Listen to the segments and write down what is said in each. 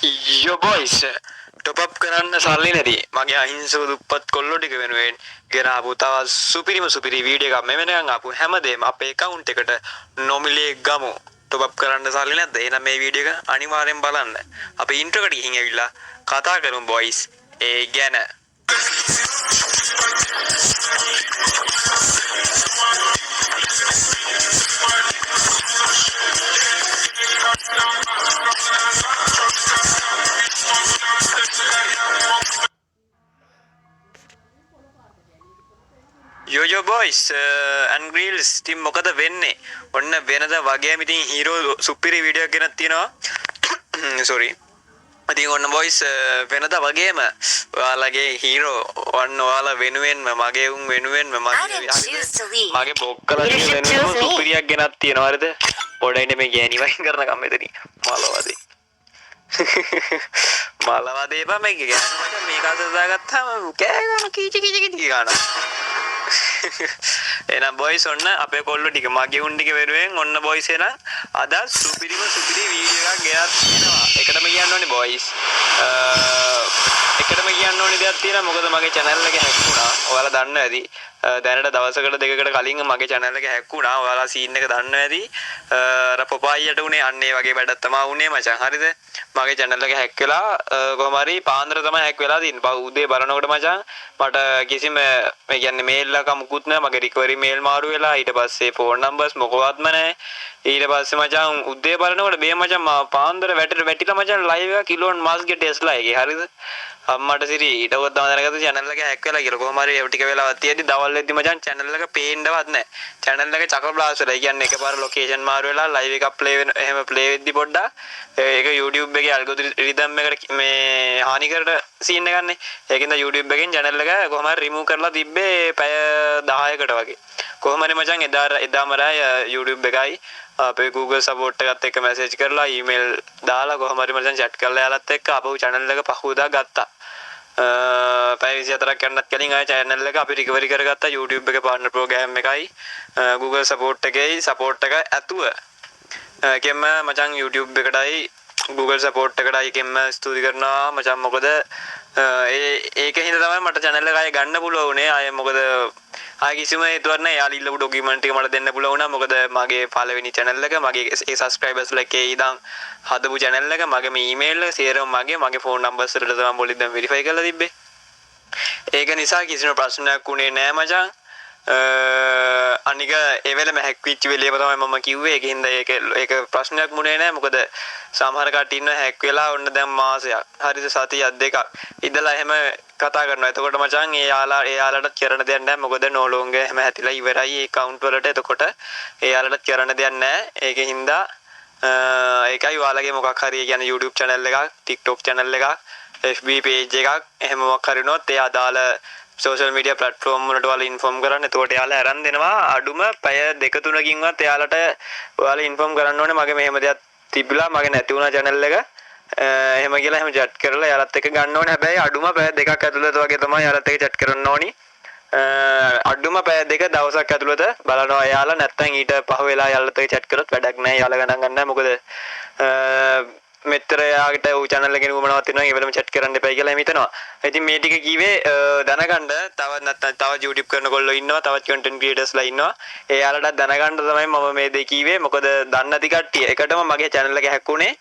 Yo boys top up කරන්න සල්ලි නැති මගේ අහිංසක දුප්පත් කොල්ලෝ ටික වෙනුවෙන් ගෙනාපු තවත් සුපිරි වීඩියෝ එකක් මෙවැනකම් ආපු හැමදේම අපේ account එකට නොමිලේ ගමු top up කරන්න සල්ලි නැද්ද එහෙනම් මේ වීඩියෝ එක අනිවාර්යෙන් බලන්න අපි intro එකට ගිහින් ඇවිල්ලා කතා කරමු boys ඒ ගැන Yo boys and grills ඉතින් මොකද වෙන්නේ ඔන්න වෙනද වගේම ඉතින් හීරෝ සුපිරි වීඩියෝ එකක් ගෙනත් තියෙනවා sorry ඉතින් ඔන්න boys වෙනද වගේම ඔයාලගේ හීරෝ ඔන්න ඔයාලා වෙනුවෙන්ම මගේ උන් වෙනුවෙන්ම මගේ බොක්කලා වෙනුවෙන්ම සුපිරියක් ගෙනත් තියෙනවා හරිද පොඩයිනේ මේ ගෑණි වයින් කරන කම් මෙතනින් මලවදී මලවදී බා මේ ගෑණි මචං මේක අත දාගත්තාම කෑ ගන්න කීචි ගන්නවා එහෙනම් boys ඔන්න අපේ කොල්ලෝ ටික මගේ උන් ටික වෙනුවෙන් ඔන්න boys එහෙනම් අද සුපිරි වීඩියෝ එකක් ගෙනත් තියෙනවා එකටම කියන්න ඕනේ boys එකටම කියන්න ඕනේ දෙයක් තියෙනවා මොකද මගේ channel එක හැක් වුණා ඔයාලා දන්නවා ඇති දැනට දවසකට දෙකකට කලින් මගේ channel එක හැක් වුණා ඔයාලා scene එක දන්නවා ඇති අර පොපායියට උනේ අන්න ඒ වගේ වැඩක් තමයි උනේ මචං හරිද මගේ channel එක හැක් වෙලා කොහොම හරි පාන්දර තමයි හැක් වෙලා තින්නේ උදේ බලනකොට මචං මට කිසිම මේ කියන්නේ මේල් එක මුකුත් නැහැ මගේ රිකවරි මේල් මාරු වෙලා ඊට පස්සේ ෆෝන් නම්බර්ස් මොකවත්ම නැහැ ඊට පස්සේ මචං උදේ බලනකොට මේ මචං පාන්දර වැටිලා මචං ලයිව් එක කිලෝන් මාස්ගේ ටෙස්ලා එකේ හරිද අම්මට සිරි ඊට උඩ තමයි දැනගත්ත channel එක හැක් වෙලා කියලා කොහොම හරි ඒ ටික වෙලාවක් තියදී දවල් වෙද්දි මචං channel එක පේන්නවත් නැහැ channel එක චක්‍ර බ්ලාස් වෙලා. ඒ කියන්නේ එකපාර location මාරු වෙලා live එකක් play වෙන එහෙම play වෙද්දි පොඩ්ඩක් ඒක YouTube එකේ algorithm එකට මේ හානි කරන scene එකක් නේ. ඒකින්ද YouTube එකෙන් channel එක කොහොම හරි remove කරලා තිබ්බේ පැය 10කට වගේ. කොහොම හරි මචං එදාම රාය YouTube එකයි අපේ Google support එකත් එක්ක message කරලා email දාලා කොහොම හරි මචං chat කරලා යාලත් එක්ක අපේ channel එක පහුවදා ගත්තා. පැය 24ක් යනත් කලින් ආය channel එක අපි recovery කරගත්තා YouTube එකේ partner program එකයි Google support එකේ support එක ඇතුව ඒකෙම මචං YouTube එකටයි Google support එකටයි එකෙම ස්තුති කරනවා මචං මොකද ඒකින් තමයි මට channel එක ආය ගන්න පුළුවන් උනේ ආය මොකද ආය කිසිම හේතුවක් නැහැ යාළි ඉල්ලපු document ටික මට දෙන්න පුළුවන් වුණා මොකද මගේ පළවෙනි channel එක මගේ ඒ subscribers ලකේ ඉඳන් හදපු channel එක මගේ මේ email එක සේරම මගේ phone numbers වලට තමයි මුලින් දැන් verify කරලා තිබ්බේ ඒක නිසා කිසිම ප්‍රශ්නයක් උනේ නැහැ මචං අනික ඒ වෙලෙම හැක් වෙච්ච වෙලේම තමයි මම කිව්වේ ඒකින්ද ඒක ප්‍රශ්නයක් මුනේ නැහැ මොකද සමහර කට්ටිය ඉන්න හැක් වෙලා ඔන්න දැන් මාසයක් හරිද සතියක් දෙකක් ඉඳලා එහෙම කතා කරනවා එතකොට මචං එයාලට කරන්න දෙයක් නැහැ මොකද no longer හැම හැතිලා ඉවරයි ඒ account වලට එතකොට එයාලට කරන්න දෙයක් නැහැ ඒකින්ද ඒකයි ඔයාලගේ මොකක් හරි කියන්නේ YouTube channel එකක් TikTok channel එකක් FB page එකක් එහෙම මොකක් හරි වුණොත් ඒ අදාළ social media platform වලට ඔයාලා inform කරන්න. එතකොට එයාලා අරන් දෙනවා අඩුම පැය 2-3කින්වත් එයාලට ඔයාලා inform කරන්න ඕනේ මගේ මෙහෙම දෙයක් තිබිලා මගේ නැති වුණා channel එක. එහෙම කියලා එහෙම chat කරලා එයාලත් එක්ක ගන්න ඕනේ. හැබැයි අඩුම පැය 2ක් ඇතුළත වගේ තමයි එයාලත් එක්ක chat කරන්න ඕනි. අඩුම පැය 2 දවසක් ඇතුළත බලනවා එයාලා නැත්තම් ඊට පහ වෙලා එයාලත් එක්ක chat කරොත් වැඩක් නැහැ. එයාලා ගණන් ගන්න නැහැ. මොකද මෙතර යාකට ඌ channel එකේ නුඹනවත් වෙනවා ඒ වෙලම chat කරන්න එපයි කියලා එහෙම හිතනවා. ඉතින් මේ ටික කිව්වේ දැනගන්න තව YouTube කරන කොල්ලෝ ඉන්නවා තවත් content creatorsලා ඉන්නවා. එයාලට දැනගන්න තමයි මම මේ දෙක කිව්වේ. මොකද දන්නේ නැති කට්ටිය එකටම මගේ channel එක හැක්කුනේ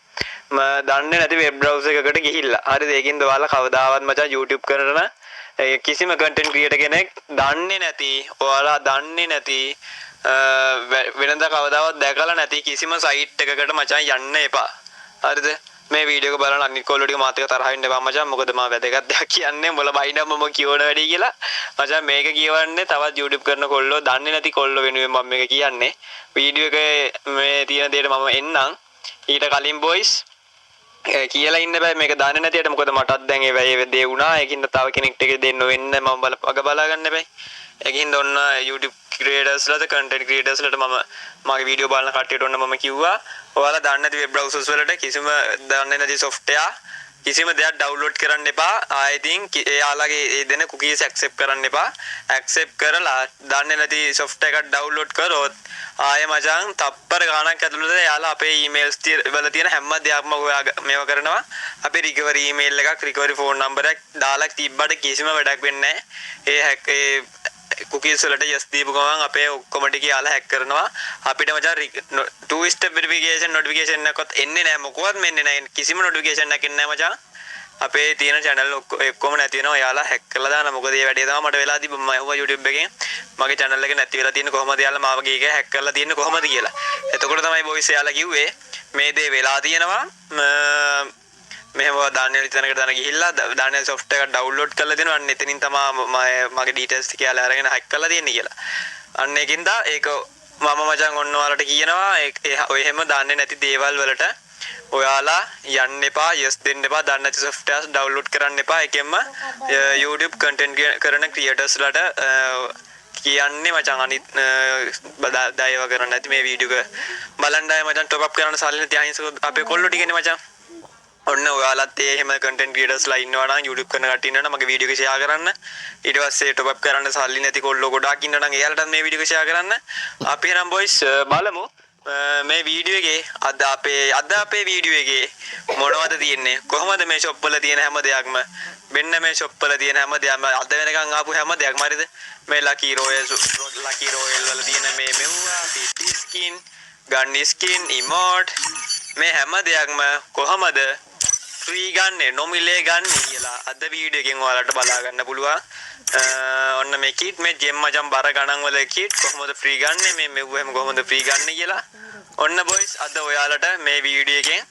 දන්නේ නැති web browser එකකට ගිහිල්ලා. හරිද? ඒකින්ද ඔයාලා කවදාවත් මචං YouTube කරන කිසිම content creator කෙනෙක් දන්නේ නැති ඔයාලා දන්නේ නැති වෙනදා කවදාවත් දැකලා නැති කිසිම site එකකට මචං යන්න එපා. හරිද මේ වීඩියෝ එක බලන අනිත් කොල්ලෝ ටික මාත් එක්ක තරහ වෙන්න එපා මචං මොකද මම වැදගත් දෙයක් කියන්නේ උඹලා බයිනම් මම කියවන වැඩි කියලා මචං මේක කියවන්නේ තවත් YouTube කරන කොල්ලෝ දන්නේ නැති කොල්ලෝ වෙනුවෙන් මම මේක කියන්නේ වීඩියෝ එකේ මේ තියෙන දෙයට මම එන්නම් ඊට කලින් boys කියලා ඉන්න බෑ මේක දන්නේ නැතියට මොකද මටත් දැන් ඒ වෙයි දේ වුණා ඒකින්ද තව කෙනෙක්ට ඒක දෙන්න වෙන්න මම බලා ගන්න බෑ ඒකින්ද ඔන්න YouTube creators ලද content creators ලට මම මගේ වීඩියෝ බලන කට්ටියට ඔන්න මම කිව්වා ඔයාලා දන්නේ නැති web browsers වලට කිසිම දන්නේ නැති software කිසිම දෙයක් ඩවුන්ලෝඩ් කරන්න එපා. I think එයාලගේ ඒ දෙන cookies accept කරන්න එපා. accept කරලා දන්නේ නැති software එකක් download කරොත් ආයෙ මචං තප්පර ගාණක් ඇතුළත එයාලා අපේ emails වල තියෙන හැම දෙයක්ම මේව කරනවා. අපේ recovery email එකක් recovery phone number එකක් දාලා තිබ්බට කිසිම වැඩක් වෙන්නේ නැහැ. ඒ cookies වලට yes දීපු ගමන් අපේ ඔක්කොම ටික යාලා hack කරනවා. අපිට මචං two step verification notification එකක්වත් එන්නේ නැහැ. මොකවත් මෙන්නේ නැහැ. කිසිම notification එකක් එන්නේ නැහැ මචං. අපේ තියෙන channel ඔක්කොම නැති වෙනවා. යාලා hack කරලා දානවා. මොකද මේ වැඩේ තමයි මට වෙලා තිබ්බ මම YouTube එකෙන් මගේ channel එක නැති වෙලා තියෙන්නේ කොහොමද යාලා මාවගේ එක hack කරලා තියෙන්නේ කොහොමද කියලා. එතකොට තමයි boys යාලා කිව්වේ මේ දේ වෙලා තියෙනවා. මෙහෙම දාන්නේ ඉතනකට දාන ගිහිල්ලා දාන්නේ software එක download කරලා දෙනවා. අන්න එතනින් තමයි මගේ details ටික යාලා අරගෙන hack කරලා තියෙන්නේ කියලා. අන්න ඒකින්ද ඒක මම මචං ඔන්න ඔයාලට කියනවා ඔය එහෙම දාන්නේ නැති දේවල් වලට ඔයාලා යන්න එපා yes දෙන්න එපා දන්නේ නැති softwares download කරන්න එපා ඒකෙන්ම YouTube content කරන creators ලට කියන්නේ මචං අනිත් දයව කරන්න නැති මේ වීඩියෝ එක බලන්න අය මචං top up කරන්න සල්ලි නැති අහිංසක අපේ කොල්ලෝ ටිකනේ මචං ඔන්න ඔයාලත් ඒ එහෙම content creators ලා ඉන්නවා නම් YouTube කරන කට්ටිය ඉන්නවා නම් මගේ වීඩියෝ එක share කරන්න ඊට පස්සේ top up කරන්න සල්ලි නැති කොල්ලෝ ගොඩාක් ඉන්නවා නම් එයාලටත් මේ වීඩියෝ එක share කරන්න අපි එහෙනම් boys බලමු මේ වීඩියෝ එකේ අද අපේ වීඩියෝ එකේ මොනවද තියෙන්නේ කොහොමද මේ shop වල තියෙන හැම දෙයක්ම මෙන්න මේ shop වල තියෙන හැම දෙයක්ම අද වෙනකන් ආපු හැම දෙයක්ම හරිද මේ lucky royal වල තියෙන මේ මෙව්වා PT skin gun skin emote මේ හැම දෙයක්ම කොහමද free ගන්නේ නොමිලේ ගන්නේ කියලා අද වීඩියෝ එකෙන් ඔයාලට බලා ගන්න පුළුවන්. ඔන්න මේ kit මේ gem මචං බර ගණන් වල kit කොහොමද free ගන්නේ මේ මෙව්ව එහෙම කොහොමද free ගන්නේ කියලා. ඔන්න boys අද ඔයාලට මේ වීඩියෝ එකෙන්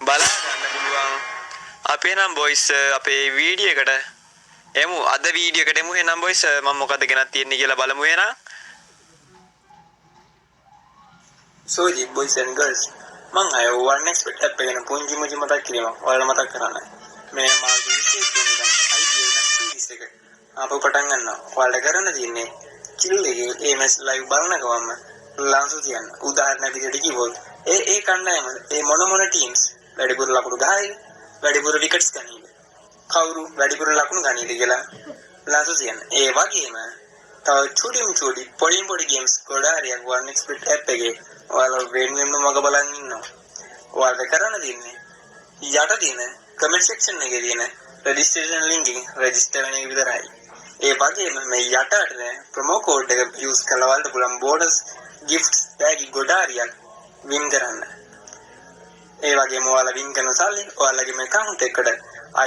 බලා ගන්න පුළුවන්. අපි නම් boys අපේ වීඩියෝ එකට එමු අද වීඩියෝ එකට එමු එහෙනම් boys මම මොකද ගෙනත් තියෙන්නේ කියලා බලමු එහෙනම්. So the boys and girls මං අය one expert app එක ගැන පුංචි මුචි මතක් කිරීමක් ඔයාලා මතක් කරන්න. මේ මාගේ විශේෂ දෙයක් IPL series එක ආපහු පටන් ගන්නවා. ඔයාලට කරන්න තියෙන්නේ chill එකේ MS live බලන ගමන්ම ලංසු තියන්න. උදාහරණයක් විදිහට කිව්වොත් ඒ කණ්ඩායම ඒ මොන teams වැඩිපුර ලකුණු ගහයි වැඩිපුර wickets ගනීද කවුරු වැඩිපුර ලකුණු ගනීද කියලා ලංසු තියන්න. ඒ වගේම තව පොඩි games ගොඩාරියක් one expert app එකේ ඔයාලා වෙනින්ම මග බලන් ඉන්නවා. ඔයාලට කරන්න තියෙන්නේ යට තියෙන comment section එකේ තියෙන registration link එකෙන් register වෙන එක විතරයි. ඒ වගේම මේ යටට promo code එක use කරලා ඔයාලට පුළුවන් bonus gifts bag ගොඩාරියක් win කරන්න. ඒ වගේම ඔයාලා win කරන සල්ලි ඔයාලගේ මේ account එකට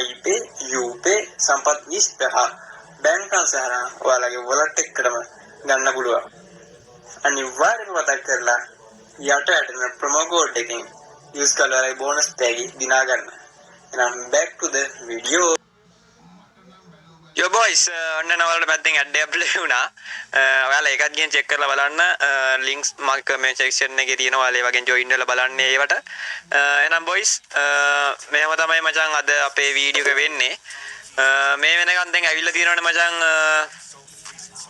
iPay, UPay, සම්පත් 20 හා bank transfer ඔයාලගේ wallet එකකටම ගන්න පුළුවන්. අනිවාර්යයෙන්ම මතක් කරලා යට promo code එකෙන් use කරලා bonus tag දිනා ගන්න. එහෙනම් back to the video. Yo boys ඔන්න නවලට පැත්තෙන් ad එක play වුණා. ඔයාලා ඒකත් ගෙන් check කරලා බලන්න. links මම comment section එකේ තියෙනවා. ඔයාලා ඒ වගේ join වෙලා බලන්න ඒවට. එහෙනම් boys මෙහෙම තමයි මචං අද අපේ වීඩියෝ එක වෙන්නේ. මේ වෙනකන් දැන් ඇවිල්ලා තියෙනවනේ මචං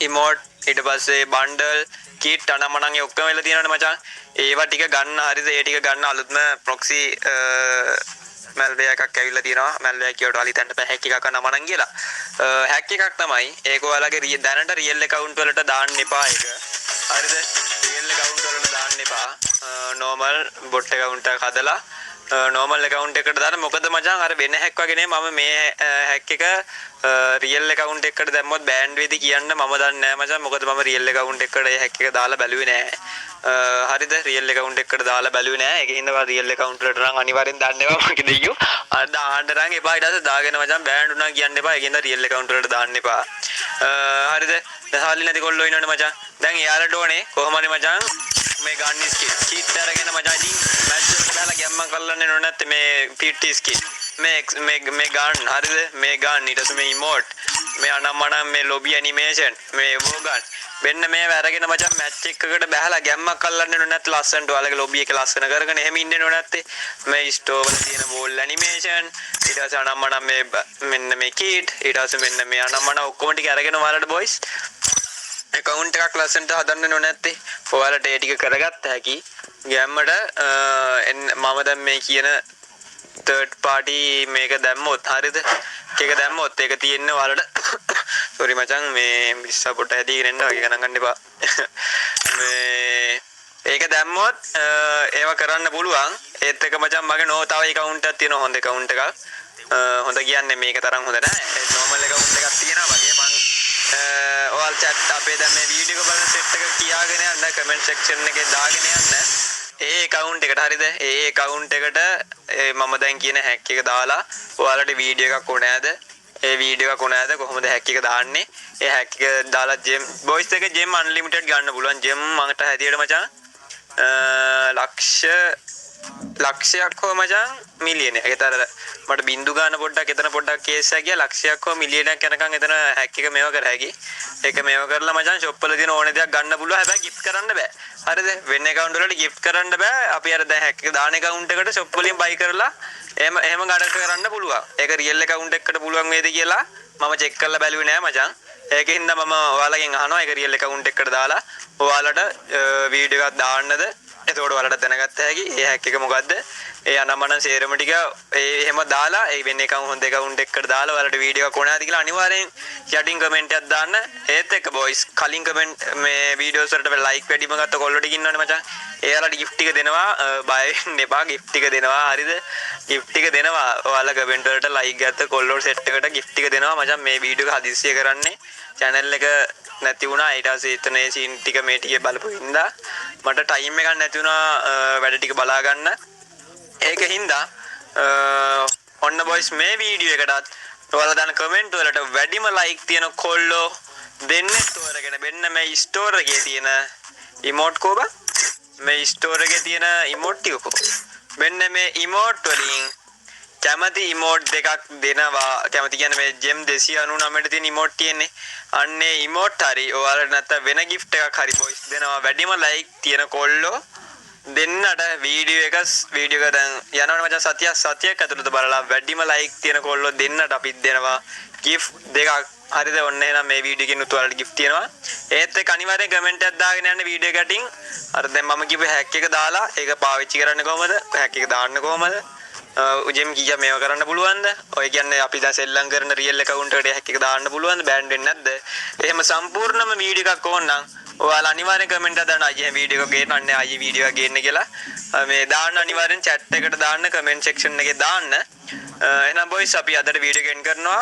emote ඊට පස්සේ bundle kit අනමනන් ඒ ඔක්කොම වෙලා තියෙනවනේ මචං. ඒවා ටික ගන්න හරිද ඒ ටික ගන්න අලුත්ම proxy malware එකක් ඇවිල්ලා තියෙනවා. malware කියවට අලිතන්න බෑ hack එකක් අනමනන් කියලා. hack එකක් තමයි ඒක ඔයාලගේ දැනට real account වලට දාන්න එපා ඒක. හරිද? real account වලට දාන්න එපා. normal bot account එකක් හදලා normal account එකට දාන්න. මොකද මචං අර වෙන hack වගේ නේ මම මේ hack එක real account එකකට දැම්මොත් ban වෙයිද කියන්න මම දන්නේ නැහැ මචං. මොකද මම real account එකකට ඒ hack එක දාලා බැලුවේ නැහැ. හරිද real account එකකට දාලා බැලුවේ නැහැ. ඒකින්ද මම real account වලට නම් අනිවාර්යෙන් දාන්න එපා මගේ දෙයියෝ. අර දාන්න නම් එපා ඊට පස්සේ දාගෙන මචං ban වුණා කියන්න එපා. ඒකින්ද real account වලට දාන්න එපා. හරිද? දැන් නැති කොල්ලෝ ඉන්නවනේ මචං. දැන් එයාලට ඕනේ කොහොම හරි මචං මේ ගන්න ස්කින් කීට් අරගෙන මචං ඉතින් මැච් එකට දාලා ගැම්මන් කරලන්නේ නෝ නැත්තේ මේ PT ස්කින් මේ ගන්න හරිද මේ ගන්න ඊට පස්සේ මේ emote මේ අනම්මනම් මේ lobby animation මේ වෝගන් වෙන්න මේ අරගෙන මචං මැච් එකකට බහලා ගැම්මක් අල්ලන්නේ නෝ නැත්නම් ලස්සනට ඔයාලගේ lobby එක ලස්සන කරගෙන එහෙම ඉන්නේ නෝ නැත්තේ මේ store වල තියෙන wall animation ඊට පස්සේ අනම්මනම් මේ මෙන්න මේ kit ඊට පස්සේ මෙන්න මේ අනම්මනම් ඔක්කොම ටික අරගෙන ඔයාලට boys account එකක් ලස්සනට හදන්න නෝ නැත්තේ ඔයාලට ඒ ටික කරගත්ත හැකි ගැම්මට මම දැන් මේ කියන third party මේක දැම්මොත් හරියද ඒක දැම්මොත් ඒක තියෙන්නේ ඔයාලට sorry මචං මේ මිස්සා පොට හැදීගෙන ඉන්න වගේ ගණන් ගන්න එපා මේ ඒක දැම්මොත් ඒව කරන්න පුළුවන් ඒත් එක මචං මගේ නෝ තව account එකක් තියෙනවා හොඳ account එකක් හොඳ කියන්නේ මේක තරම් හොඳ නෑ normal account එකක් තියෙනවා වගේ මං ඔයාල් chat අපේ දැන් මේ වීඩියෝ එක බලන set එක කියාගෙන යන්න comment section එකේ දාගෙන යන්න ඒ account එකට හරියද ඒ account එකට මම දැන් කියන hack එක දාලා ඔයාලට වීඩියෝ එකක් ඕන නෑද ඒ වීඩියෝ එකක් ඕන නෑද කොහොමද hack එක දාන්නේ ඒ hack එක දාලා gem voice එක gem unlimited ගන්න පුළුවන් gem මකට හැදියට මචං ලක්ෂයක් හෝ මචං මිලියනයක්. ඒතර මට බින්දු ගන්න පොඩ්ඩක් එතන පොඩ්ඩක් කේස් එකක් ගියා ලක්ෂයක් හෝ මිලියනයක් යනකම් එතන හැක් එක මේව කර හැකි. ඒක මේව කරලා මචං ෂොප් වල තියෙන ඕනේ දෙයක් ගන්න පුළුවන්. හැබැයි gift කරන්න බෑ. හරිද? වෙන account වලට gift කරන්න බෑ. අපි අර දැන් හැක් එක දාන account එකට ෂොප් වලින් buy කරලා එහෙම ගඩ කරන්න පුළුවන්. ඒක real account එකකට පුළුවන් වේද කියලා මම check කරලා බැලුවේ නෑ මචං. ඒකින්ද මම ඔයාලගෙන් අහනවා ඒක real account එකකට දාලා ඔයාලට වීඩියෝ එකක් දාන්නද එතකොට ඔයාලට දැනගත්ත හැකි ඒ හැක් එක මොකද්ද ඒ අනමන සේරම ටික එහෙම දාලා ඒ වෙන එකම හොඳ account එකකට දාලා ඔයාලට වීඩියෝ එකක් ඕනෑද කියලා අනිවාර්යෙන් යටින් කමෙන්ට් එකක් දාන්න ඒත් එක්ක boys කලින් කමෙන්ට් මේ වීඩියෝස් වලට like වැඩිම ගත්ත කොල්ලෝ ටික ඉන්නවනේ මචං එයාලට gift ටික දෙනවා බය වෙන්න එපා gift ටික දෙනවා හරිද gift ටික දෙනවා ඔයාලා කමෙන්ට් වලට like ගත්ත කොල්ලෝ set එකට gift ටික දෙනවා මචං මේ වීඩියෝ එක හදිස්සිය කරන්නේ channel එක නැති වුණා ඊට පස්සේ එතන ඒ සීන් ටික මේ ටික බලපු හින්දා මට ටයිම් එකක් නැති වුණා වැඩ ටික බලා ගන්න ඒක හින්දා ඔන්න බොයිස් මේ වීඩියෝ එකටත් ඔයාලා දාන කමෙන්ට් වලට වැඩිම ලයික් තියෙන කොල්ලෝ දෙන්නේ තෝරගෙන මෙන්න මේ ස්ටෝර් එකේ තියෙන ඉමෝට් කෝබ මේ ස්ටෝර් එකේ තියෙන ඉමෝට් ටික කෝ මෙන්න මේ ඉමෝට් වලින් කැමති ඉමෝට් දෙකක් දෙනවා කැමති කියන්නේ මේ ජෙම් 299 ට තියෙන ඉමෝට් තියෙන්නේ අන්නේ ඉමෝට් හරි ඔයාලට නැත්නම් වෙන gift එකක් හරි බොයිස් දෙනවා වැඩිම ලයික් තියෙන කොල්ලෝ දෙන්නට වීඩියෝ එක දැන් යනවනේ මචං සතියක් ඇතුළත බලලා වැඩිම ලයික් තියෙන කොල්ලෝ දෙන්නට අපි දෙනවා gift දෙකක් හරිද ඔන්න එහෙනම් මේ වීඩියෝ එකෙන් උතුවලට gift තියෙනවා ඒත් එක්ක අනිවාර්යෙන් කමෙන්ට් එකක් දාගෙන යන්න වීඩියෝ එකටින් අර දැන් මම කිව්ව හැක් එක දාලා ඒක පාවිච්චි කරන්න කොහමද හැක් එක දාන්න කොහමද උජෙම් කීය මේව කරන්න පුළුවන්ද? ඔය කියන්නේ අපි දැන් සෙල්ලම් කරන රියල් account එකට හැක් එක දාන්න පුළුවන්ද? බෑන් වෙන්නේ නැද්ද? එහෙම සම්පූර්ණම වීඩියෝ එකක් ඕන නම් ඔයාලා අනිවාර්යෙන් කමෙන්ට් එකක් දාන්න අයියේ වීඩියෝ එක ගේන්න අයියේ වීඩියෝ එක ගේන්න කියලා. මේ දාන්න අනිවාර්යෙන් chat එකට දාන්න කමෙන්ට් section එකේ දාන්න. එහෙනම් boys අපි අදට වීඩියෝ එක එන්ඩ් කරනවා.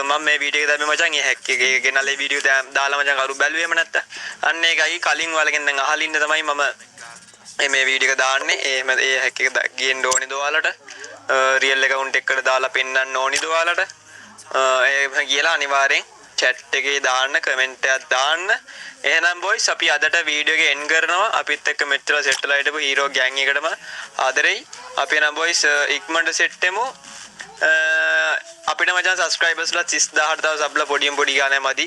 මම මේ වීඩියෝ එක දැම්මේ මචං ඒ හැක් එකේ ගෙනල්ලා වීඩියෝ දාලා මචං කරු බැලුවේම නැත්තම්. අන්න ඒකයි කලින් ඔයාලගෙන් දැන් අහලා ඉන්න තමයි මම මේ වීඩියෝ එක දාන්නේ. ඒ හැක් එක ගේන්න ඕනේද ඔයාලට? රියල් account එකකට දාලා පෙන්නන්න ඕනිද ඔයාලට එහෙම කියලා අනිවාර්යෙන් chat එකේ දාන්න කමෙන්ට් එකක් දාන්න එහෙනම් boys අපි අදට වීඩියෝ එක එන්ඩ් කරනවා අපිත් එක්ක මෙච්චර සෙට් වෙලා හිටපු හීරෝ ගෑන් එකටම ආදරෙයි අපි නම් boys ඉක්මනට සෙට් වෙමු අපිට මචං subscribers ලා 30000ට තව සබ්ලා පොඩියෙන් පොඩි ගානක් මදි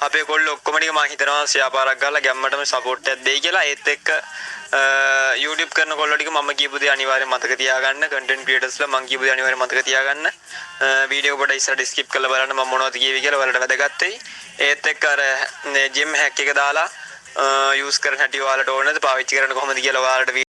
අපේ කොල්ලෝ ඔක්කොම ටික මම හිතනවා ෂෙයා පාරක් ගාලා ගැම්මටම සපෝට් එකක් දෙයි කියලා ඒත් එක්ක YouTube කරන කොල්ලෝ ටික මම කියපු දේ අනිවාර්යෙන් මතක තියාගන්න content creators ලා මම කියපු දේ අනිවාර්යෙන් මතක තියාගන්න වීඩියෝ එක පොඩ්ඩක් ඉස්සරහට skip කරලා බලන්න මම මොනවද කියවි කියලා ඔයාලට වැදගත් වෙයි ඒත් එක්ක අර gem hack එක දාලා use කරන හැටි ඔයාලට ඕනද පාවිච්චි කරන්න කොහොමද කියලා ඔයාලට